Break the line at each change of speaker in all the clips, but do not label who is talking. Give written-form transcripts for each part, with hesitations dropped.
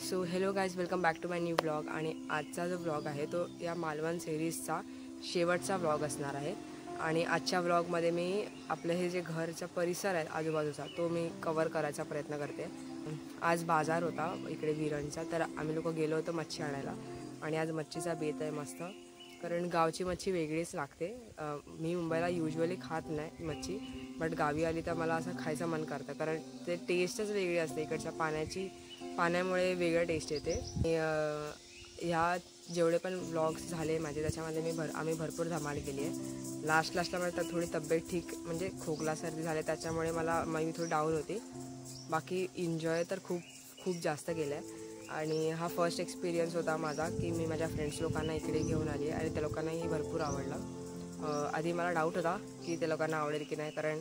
So hello guys, welcome back to my new blog. आणि आजचा जो ब्लॉग आहे तो या मालवण सिरीजचा शेवटचा ब्लॉग असणार आहे. आणि आजच्या ब्लॉगमध्ये मी आपलं हे जे घरचा परिसर आहे आजूबाजूचा तो मी कवर करायचा प्रयत्न करते. आज बाजार होता इकडे विरणचा, तर आम्ही लोक गेलो होतो मच्छी आणायला. आणि आज मच्छीचा बेत आहे मस्त, कारण गावची मच्छी वेगळीच लागते. मी मुंबईला युजली खात नाही मच्छी, बट गावी आली तर मला असं खायचं मन करतं, कारण ते टेस्टच वेगळी असते. इकडच्या पाण्यामुळे वेगळं टेस्ट येते. ह्या जेवढे पण व्लॉग्स झाले माझे त्याच्यामध्ये आम्ही भरपूर धमाल केली आहे. लास्टला मला थोडी तब्येत ठीक म्हणजे खोकला सर्दी झाले, त्याच्यामुळे मी थोडी डाऊन होती. बाकी एन्जॉय तर खूप जास्त केलं आहे. आणि हा फर्स्ट एक्सपिरियन्स होता माझा की मी माझ्या फ्रेंड्स लोकांना इकडे घेऊन आली आणि त्या लोकांनाही भरपूर आवडलं. आधी मला डाऊट होता की त्या लोकांना आवडेल की नाही, कारण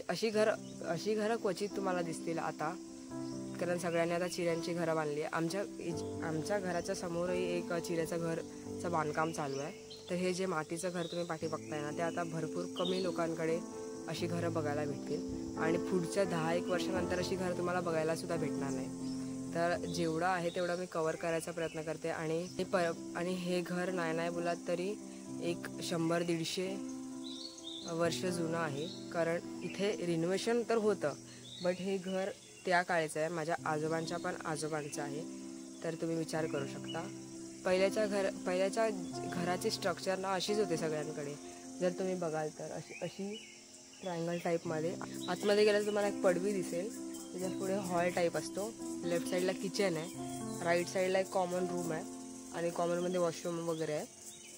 अशी घरं क्वचित तुम्हाला दिसतील आता, कारण सगळ्यांनी आता चिऱ्यांची घरं बांधली आहे. आमच्या घराच्या समोरही एक चिऱ्याचं घरचं बांधकाम चालू आहे. तर हे जे मातीचं घर तुम्ही पाठी बघताय ना, ते आता भरपूर कमी लोकांकडे अशी घरं बघायला भेटतील. आणि पुढच्या 10-1 वर्षानंतर अशी घरं तुम्हाला बघायलासुद्धा भेटणार नाही. तर जेवढं आहे तेवढं मी कवर करायचा प्रयत्न करते. आणि हे घर नाही बोलात तरी एक 100-150 वर्ष जुनं आहे, कारण इथे रिनोव्हेशन तर होतं, बट हे घर त्या काळचं आहे. माझ्या आजोबांच्या पण आजोबांचं आहे. तर तुम्ही विचार करू शकता पहिल्याच्या घराची स्ट्रक्चर ना अशीच होते सगळ्यांकडे. जर तुम्ही बघाल तर अशी ट्रायंगल टाईपमध्ये आतमध्ये गेल्यास तुम्हाला एक पडवी दिसेल, त्याच्या पुढे हॉल टाईप असतो. लेफ्ट साईडला किचन आहे, राईट साईडला एक कॉमन रूम आहे आणि कॉमनमध्ये वॉशरूम वगैरे आहे.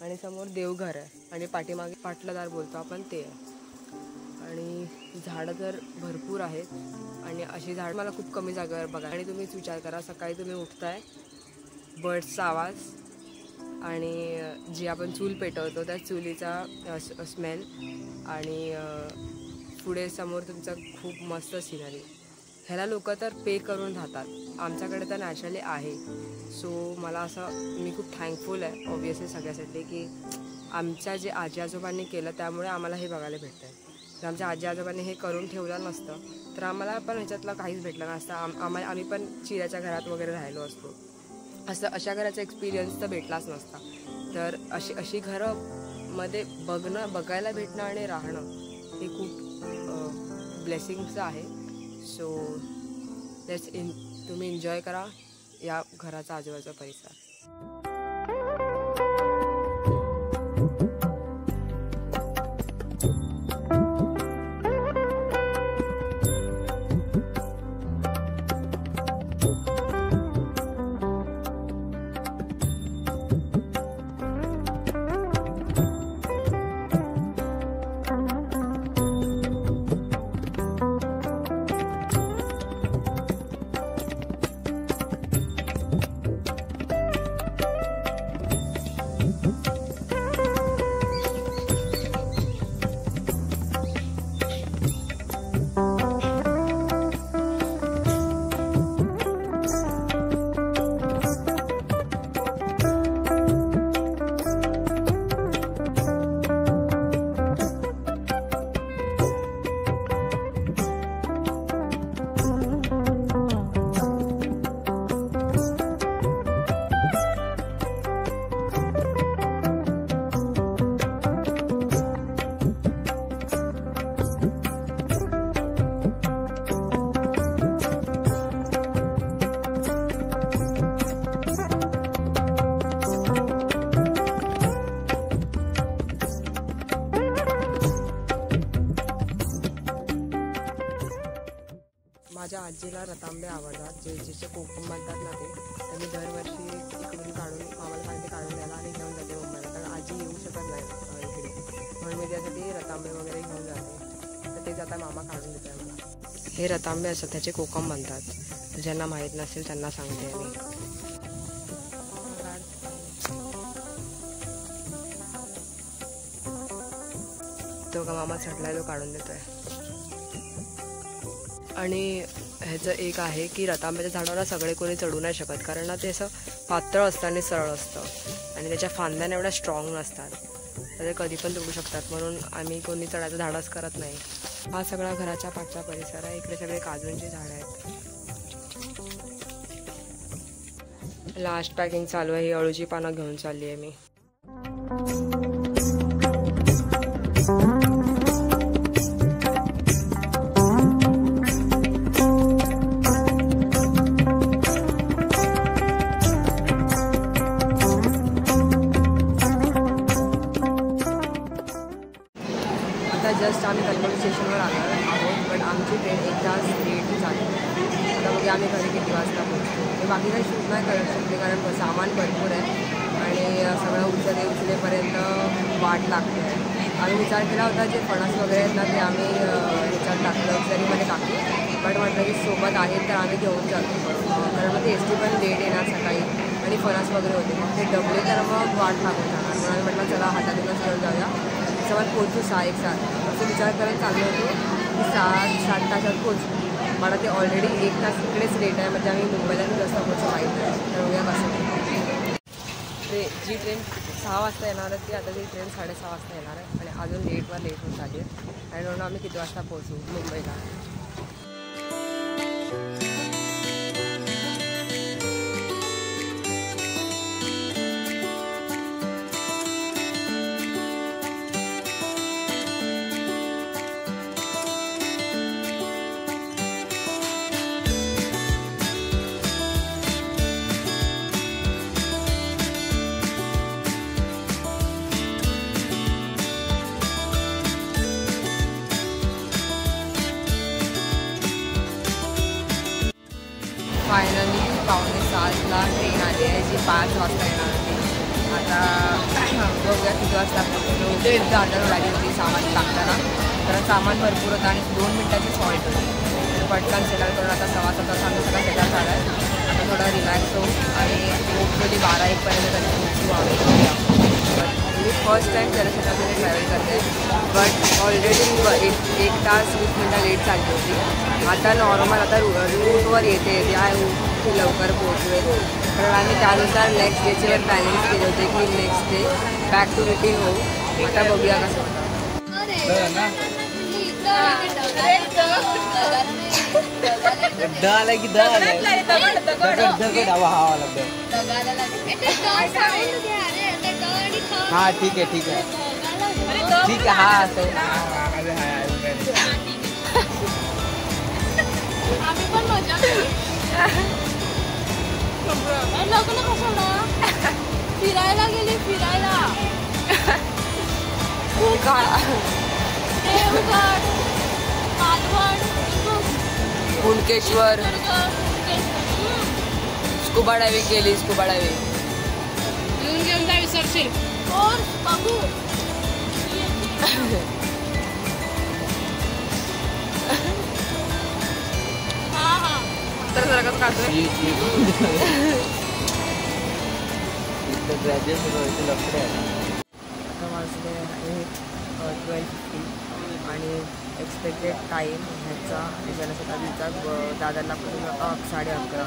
आणि समोर देवघर आहे आणि पाठीमागे पाटलादार बोलतो आपण ते आहे. आणि झाडं तर भरपूर आहेत आणि अशी झाडं मला खूप कमी जागेवर बघा. आणि तुम्हीच विचार करा, सकाळी तुम्ही उठताय, बर्ड्सचा आवाज आणि जी आपण चूल पेटवतो त्या चुलीचा स्मेल, आणि पुढे समोर तुमचं खूप मस्त सिनरी. ह्याला लोक तर पे करून राहतात, आमच्याकडे तर नॅचरली आहे. सो मी खूप थँकफुल आहे ऑब्व्हियसली सगळ्यासाठी की आमच्या जे आजी आजोबांनी केलं त्यामुळे आम्हाला हे बघायला भेटतं आहे. जर आमच्या आजी आजोबांनी हे करून ठेवलं नसतं तर आम्हाला पण ह्याच्यातलं काहीच भेटलं नसतं. आम्ही पण चिऱ्याच्या घरात वगैरे राहिलो असतो. अशा घराचा एक्सपिरियन्स तर भेटलाच नसता. तर अशी घरं मध्ये बघायला भेटणं आणि राहणं हे खूप ब्लेसिंगचं आहे. सो तुम्ही एन्जॉय करा या घराचा आजूबाजूचा परिसर. माझ्या आजीला रतांबे आवडतात, जे कोकम म्हणतात ना ते. तर मी दरवर्षी इकडून मामाला सांगते काढून द्यायला आणि घेऊन जाते मुंबईला, कारण आजी येऊ शकत नाही इकडे, म्हणून मी त्यासाठी रतांबे वगैरे घेऊन जाते. तर ते जाता मामा काढून देते मला. हे रतांबे असतात, त्याचे कोकम म्हणतात. ज्यांना माहीत नसेल त्यांना सांगते मी. तो का मामा चढलाय तो काढून देतोय. आणि ह्याचं एक आहे की रतांब्याच्या झाडाला सगळे कोणी चढू नाही शकत, कारण ना ते असं पातळ असतं आणि सरळ असतं आणि त्याच्या फांद्याने एवढ्या स्ट्रॉंग नसतात, तर ते कधी पण तुटू शकतात. म्हणून आम्ही कोणी चढायचं धाडस करत नाही. हा सगळा घराच्या पाठचा परिसर आहे. इकडे सगळे काजूंची झाडं आहेत. लास्ट पॅकिंग चालू आहे. ही अळूची पानं घेऊन चालली आहे मी. आता जस्ट आम्ही कलकत्ता स्टेशनवर आलो आहोत, पण आमची ट्रेन 1 तास लेट झाली. आता बघूया आम्ही घरी किती वाजता पोहोचतो. मी बाकी काही शूट नाही करत शकते, कारण सामान भरपूर आहे आणि सगळं उचलेपर्यंत वाट लागते. आम्ही विचार केला होता जे फणस वगैरे आहेत ना ते आम्ही ह्याच्यात टाकलं, लक्झरीमध्ये टाकली, बट म्हटलं की सोबत आहेत तर आम्ही घेऊन जातो, कारण मग ते एस टी पण लेट येणार सकाळी आणि फणस वगैरे होते. मग ते डबले तर मग वाट लागून जाणार, म्हणून आम्ही म्हटलं चला हातातूनच घेऊन जाऊया. त्याच्यावर पोहोचू 6-1 असं विचार करत चाललो होतो की 7 तासात पोहोचू. मला ते ऑलरेडी 1 तास इकडेच लेट आहे, म्हणजे आम्ही मुंबईला जास्त पोहोचू माहीत आहे. तर बघूया कसं जी ट्रेन 6 वाजता येणार आहे ती आता ती ट्रेन 6:30 वाजता येणार आहे आणि अजून लेट होत आली आहे. आणि म्हणून आम्ही किती वाजता पोहोचू मुंबईला. फायनली 5:45ला ट्रेन आली आहे, जी 5 वाजता येणार होती. आता बघूया किती वाजता पोहोचतो. दादर लागली होती सामान टाकताना, कारण सामान भरपूर होतं आणि 2 मिनिटाची सॉल्ट होती. पटकन सेटल करून आता 7:15 तास आम्ही सगळं सेटल झालं आहे. आता थोडा रिलॅक्स होऊ आणि होपफुली 12-1 तरी पोहोचू आम्ही. मी फर्स्ट टाईम जलशताब्दीने ट्रॅव्हल करते, बट ऑलरेडी 1 तास 20 मिनटं लेट चालली होती. आता नॉर्मल आता रूटवर येते आहे की लवकर पोहोचवेल, कारण आम्ही त्यानुसार नेक्स्ट डेचे प्लॅनिंग केले होते की next day back to routine होऊ. आता बघूया कसं होतं.
हाँ ठीक है ठीक है ठीक है. हाँ सही.
आम्ही पण मजा लग्न कसं फिरायला गेली फिरायला. देवगड, मालवण,
कुणकेश्वर, स्कुबा डायव्हिंग केली. स्कुबा डायव्हिंग
येऊन घेऊन जा विसरशील. कोण बघू
तर जरा कसं काढतोय. आता वाजले आहे 12:50 आणि एक्सपेक्टेड टाईम ह्याचा जलशताब्दीचा दादरला पोहोचून आता 11:30.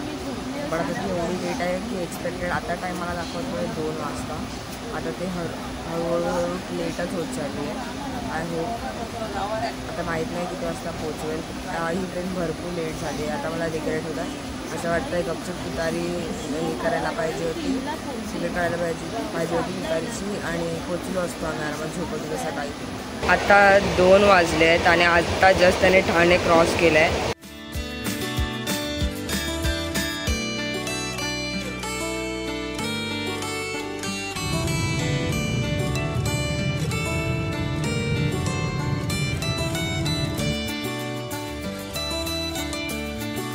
पण आता ती एवढी लेट आहे की एक्सपेक्टेड आता टाईम मला दाखवतो आहे 2 वाजता. आता ते हळूहळू लेटच होत चालली आहे. आय होप आता माहीत नाही किती वाजता पोहोचवेल. ही ट्रेन भरपूर लेट झाली. आता मला रिग्रेट होत आहे. असं वाटतं आहे गपचूप तुतारी हे करायला पाहिजे होती, सिलेक्ट करायला पाहिजे होती तुतारीची आणि पोचलो असतो आम्ही आरामात झोपत होतो सकाळी. आता 2 वाजले आहेत आणि आत्ता जस्ट त्याने ठाणे क्रॉस केलं आहे.